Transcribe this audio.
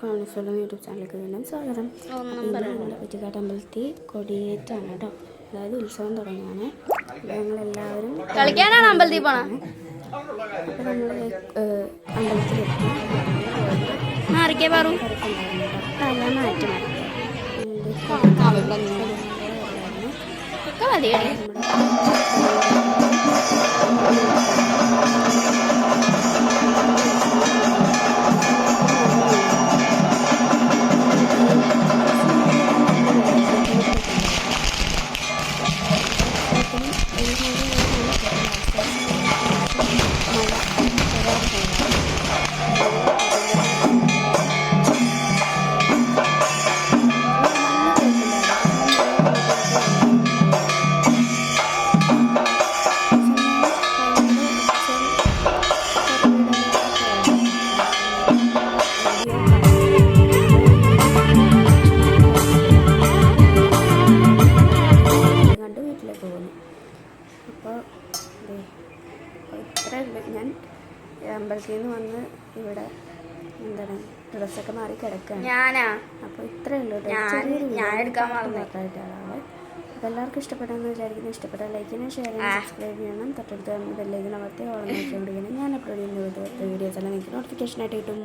കോൺഫിഡം YouTube ചാനലിലേക്ക് വീണ്ടും സ്വാഗതം. നമ്മുടെ കുറ്റിക്കാട്ട് അമ്പലത്തിൽ കൊടിയേറ്റാണ് കേട്ടോ, അതായത് ഉത്സവം തുടങ്ങിയാണ്. ഞങ്ങളെല്ലാവരും കളിക്കാനാണ് അമ്പലത്തിൽ പോണ. അപ്പോൾ നമ്മൾ അമ്പലത്തിലെത്തി എല്ലാം മാറ്റി അപ്പോൾ ഇത്രയുണ്ട്. ഞാൻ അമ്പലത്തിൽ നിന്ന് വന്ന് ഇവിടെ എന്താണ് ഡ്രസ്സൊക്കെ മാറി കിടക്കുകയാണ്. അപ്പോൾ ഇത്രയേ ഉള്ളൂ കേട്ടോ. അപ്പോൾ എല്ലാവർക്കും ഇഷ്ടപ്പെട്ടെന്ന് വിചാരിക്കുന്നു. ഇഷ്ടപ്പെട്ടാൽ ലൈക്ക് ചെയ്യണം, ഷെയർ ചെയ്യണം, സബ്സ്ക്രൈബ് ചെയ്യണം. തൊട്ടടുത്ത് ബെല്ലൈക്കൺ അമർത്തി ഓളം നോക്കിക്കൊണ്ടിരിക്കണം. ഞാൻ അപ്ലോഡ് ചെയ്യുന്ന വീഡിയോസ് എല്ലാം നിങ്ങൾക്ക് നോട്ടിഫിക്കേഷനായിട്ട് കിട്ടും.